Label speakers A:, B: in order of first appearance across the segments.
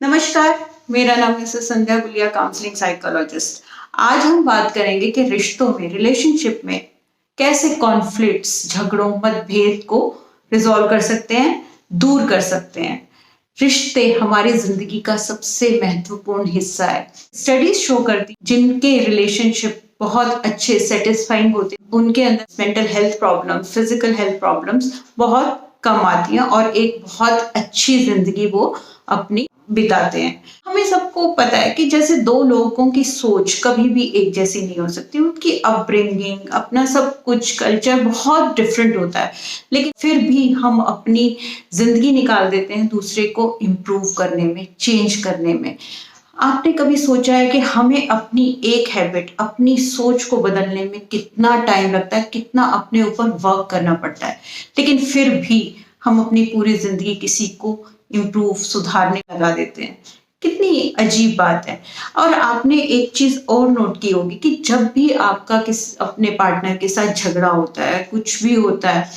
A: नमस्कार, मेरा नाम है संध्या गुलिया, काउंसलिंग साइकोलॉजिस्ट। आज हम बात करेंगे कि रिश्तों में, रिलेशनशिप में कैसे कॉन्फ्लिक्ट्स, झगड़ों, मतभेद को रिजॉल्व कर सकते हैं, दूर कर सकते हैं। रिश्ते हमारी जिंदगी का सबसे महत्वपूर्ण हिस्सा है। स्टडीज शो करती जिनके रिलेशनशिप बहुत अच्छे, सेटिस्फाइंग होते हैं, उनके अंदर mental health problems, physical health problems बहुत कम आती हैं और एक बहुत अच्छी जिंदगी वो अपनी बिताते हैं। हमें सबको पता है कि जैसे दो लोगों की सोच कभी भी एक जैसी नहीं हो सकती, उनकी अपब्रिंगिंग, अपना सब कुछ कल्चर बहुत डिफरेंट होता है, लेकिन फिर भी हम अपनी जिंदगी निकाल देते हैं दूसरे को इम्प्रूव करने में, चेंज करने में। आपने कभी सोचा है कि हमें अपनी एक हैबिट, अपनी सोच को बदलने में कितना टाइम लगता है, कितना अपने ऊपर वर्क करना पड़ता है, लेकिन फिर भी हम अपनी पूरी जिंदगी किसी को इम्प्रूव, सुधारने लगा देते हैं। कितनी अजीब बात है। और आपने एक चीज और नोट की होगी कि जब भी आपका अपने पार्टनर के साथ झगड़ा होता है, कुछ भी होता है,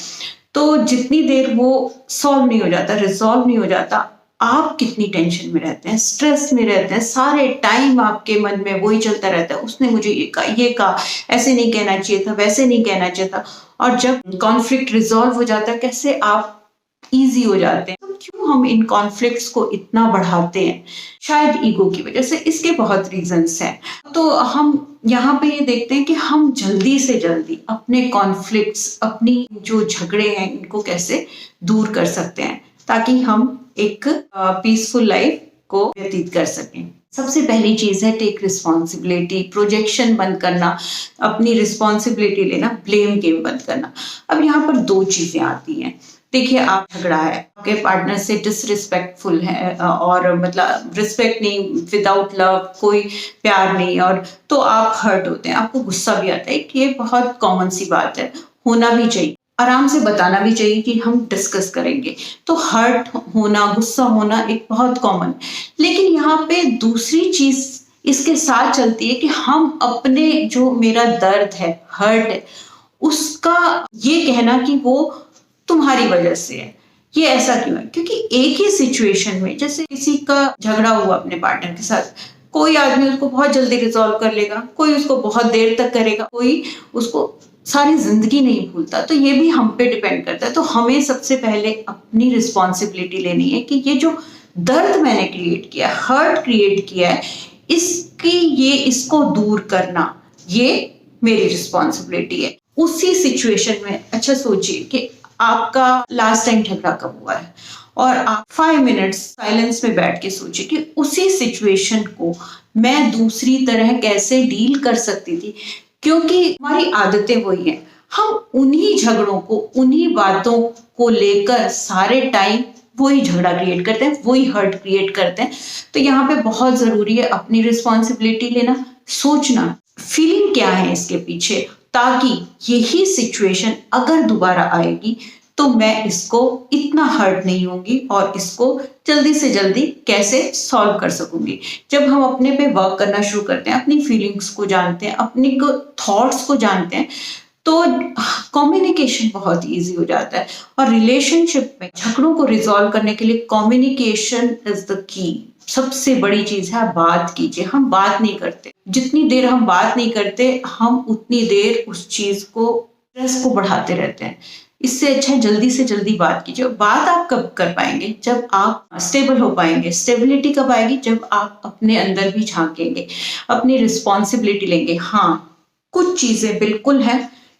A: तो जितनी देर वो सॉल्व नहीं हो जाता, रिजॉल्व नहीं हो जाता, आप कितनी टेंशन में रहते हैं, स्ट्रेस में रहते हैं। सारे टाइम आपके मन में वही चलता रहता है, उसने मुझे ये कहा, ऐसे नहीं कहना चाहिए था, वैसे नहीं कहना चाहिए था। और जब कॉन्फ्लिक्ट रिजॉल्व हो जाता है, कैसे आप इजी हो जाते हैं। तो क्यों हम इन कॉन्फ्लिक्ट्स को इतना बढ़ाते हैं? शायद ईगो की वजह से। इसके बहुत रीजंस हैं। तो हम यहाँ पे ये देखते हैं कि हम जल्दी से जल्दी अपने कॉन्फ्लिक्ट्स, अपनी जो झगड़े हैं, इनको कैसे दूर कर सकते हैं ताकि हम एक पीसफुल लाइफ को व्यतीत कर सकें। सबसे पहली चीज है टेक रिस्पॉन्सिबिलिटी। प्रोजेक्शन बंद करना, अपनी रिस्पॉन्सिबिलिटी लेना, ब्लेम गेम बंद करना। अब यहाँ पर दो चीजें आती हैं। देखिए, आप झगड़ा है, आपके पार्टनर से डिसरिस्पेक्टफुल है और मतलब रिस्पेक्ट नहीं, विदाउट लव, कोई प्यार नहीं, और तो आप हर्ट होते हैं, आपको गुस्सा भी आता है। ये बहुत कॉमन सी बात है, होना भी चाहिए, आराम से बताना भी चाहिए कि हम डिस्कस करेंगे। तो हर्ट होना, गुस्सा होना एक बहुत कॉमन। लेकिन यहाँ पे दूसरी चीज इसके साथ चलती है कि हम अपने जो मेरा दर्द है, हर्ट है, उसका ये कहना कि वो तुम्हारी वजह से है, ये ऐसा क्यों है। क्योंकि एक ही सिचुएशन में, जैसे किसी का झगड़ा हुआ अपने पार्टनर के साथ, कोई आदमी उसको बहुत जल्दी रिजॉल्व कर लेगा, कोई उसको बहुत देर तक करेगा, कोई उसको सारी जिंदगी नहीं भूलता। तो ये भी हम पे डिपेंड करता है। तो हमें सबसे पहले अपनी रिस्पॉन्सिबिलिटी लेनी है कि ये जो दर्द मैंने क्रिएट किया, हर्ट क्रिएट किया है, इसको दूर करना, ये मेरी रिस्पॉन्सिबिलिटी है। उसी सिचुएशन में अच्छा सोचिए कि आपका लास्ट टाइम झगड़ा कब हुआ है, और आप 5 मिनट्स साइलेंस में बैठ के सोचिए कि उसी सिचुएशन को मैं दूसरी तरह कैसे डील कर सकती थी। क्योंकि हमारी आदतें वही हैं, हम उन्हीं झगड़ों को, उन्हीं बातों को लेकर सारे टाइम वही झगड़ा क्रिएट करते हैं, वही हर्ट क्रिएट करते हैं। तो यहाँ पे बहुत जरूरी है अपनी रिस्पॉन्सिबिलिटी लेना, सोचना फीलिंग क्या है इसके पीछे, ताकि यही सिचुएशन अगर दोबारा आएगी तो मैं इसको इतना हर्ट नहीं होंगी और इसको जल्दी से जल्दी कैसे सॉल्व कर सकूंगी। जब हम अपने पे वर्क करना शुरू करते हैं, अपनी फीलिंग्स को जानते हैं, अपनी थॉट्स को जानते हैं, तो कम्युनिकेशन बहुत इजी हो जाता है। और रिलेशनशिप में झगड़ों को रिजॉल्व करने के लिए कम्युनिकेशन इज द की। सबसे बड़ी चीज है बात कीजिए। हम बात नहीं करते, जितनी देर हम बात नहीं करते, हम उतनी देर उस चीज को, स्ट्रेस को बढ़ाते रहते हैं। इससे अच्छा जल्दी से जल्दी बात कीजिए। बात आप कब कर पाएंगे? जब आप स्टेबल हो पाएंगे। स्टेबिलिटी कब आएगी? जब आप अपने अंदर भी झांकेंगे, अपनी रिस्पॉन्सिबिलिटी लेंगे। हाँ, कुछ चीजें बिल्कुल हैं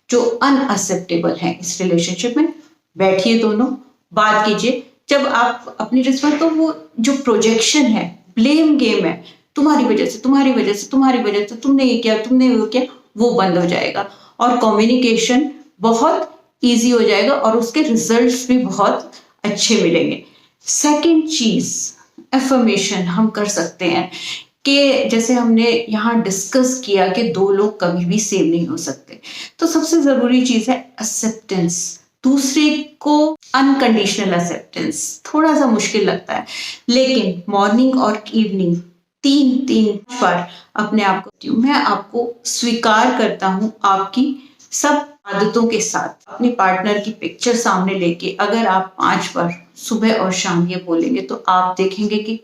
A: जो अनअक्सेप्टेबल है इस रिलेशनशिप में। बैठिए, दोनों बात कीजिए। जब आप अपनी रिस्पॉन्स, तो वो जो प्रोजेक्शन है, ब्लेम गेम है, तुम्हारी वजह से, तुम्हारी वजह से, तुम्हारी वजह से, तुमने ये किया, तुमने वो किया, वो बंद हो जाएगा और कम्युनिकेशन बहुत इजी हो जाएगा और उसके रिजल्ट्स भी बहुत अच्छे मिलेंगे। सेकंड चीज, एफर्मेशन हम कर सकते हैं कि जैसे हमने यहाँ डिस्कस किया कि दो लोग कभी भी सेम नहीं हो सकते। तो सबसे जरूरी चीज है एक्सेप्टेंस, दूसरे को अनकंडीशनल एक्सेप्टेंस। थोड़ा सा मुश्किल लगता है, लेकिन मॉर्निंग और इवनिंग तीन बार अपने आप को, मैं आपको स्वीकार करता हूँ आपकी सब आदतों के साथ। अपने पार्टनर की पिक्चर सामने लेके अगर आप 5 बार सुबह और शाम ये बोलेंगे, तो आप देखेंगे कि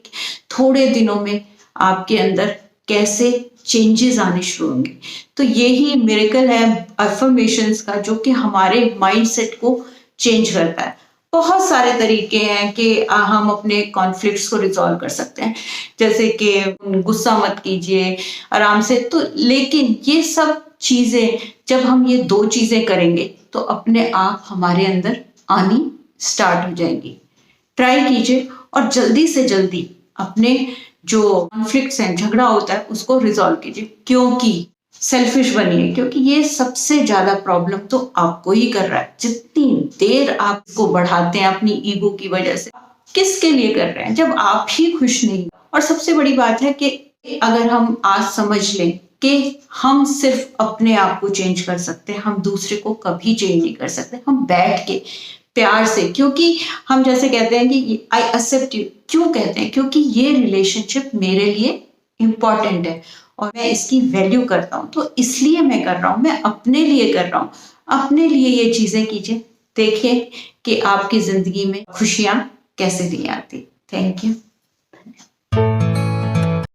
A: थोड़े दिनों में आपके अंदर कैसे चेंजेस आने शुरू होंगे। तो यही मिरेकल है अफर्मेशंस का, जो कि हमारे माइंडसेट को चेंज करता है। बहुत सारे तरीके हैं कि हम अपने कॉन्फ्लिक्ट्स को रिजॉल्व कर सकते हैं, जैसे कि गुस्सा मत कीजिए, आराम से। तो लेकिन ये सब चीजें, जब हम ये दो चीजें करेंगे तो अपने आप हमारे अंदर आनी स्टार्ट हो जाएंगी। ट्राई कीजिए और जल्दी से जल्दी अपने जो कॉन्फ्लिक्ट्स हैं, झगड़ा होता है, उसको रिजॉल्व कीजिए। क्योंकि सेल्फिश बनिए, क्योंकि ये सबसे ज्यादा प्रॉब्लम तो आपको ही कर रहा है। जितनी देर आप इसको बढ़ाते हैं अपनी ईगो की वजह से, किसके लिए कर रहे हैं जब आप ही खुश नहीं। और सबसे बड़ी बात है कि अगर हम आज समझ लें कि हम सिर्फ अपने आप को चेंज कर सकते हैं, हम दूसरे को कभी चेंज नहीं कर सकते। हम बैठ के प्यार से, क्योंकि हम जैसे कहते हैं कि आई एक्सेप्ट यू, क्यों कहते हैं? क्योंकि ये रिलेशनशिप मेरे लिए इम्पॉर्टेंट है और मैं इसकी वैल्यू करता हूँ, तो इसलिए मैं कर रहा हूँ, मैं अपने लिए कर रहा हूँ। अपने लिए ये चीजें कीजिए, देखिए कि आपकी जिंदगी में खुशियां कैसे नहीं आती। Thank you.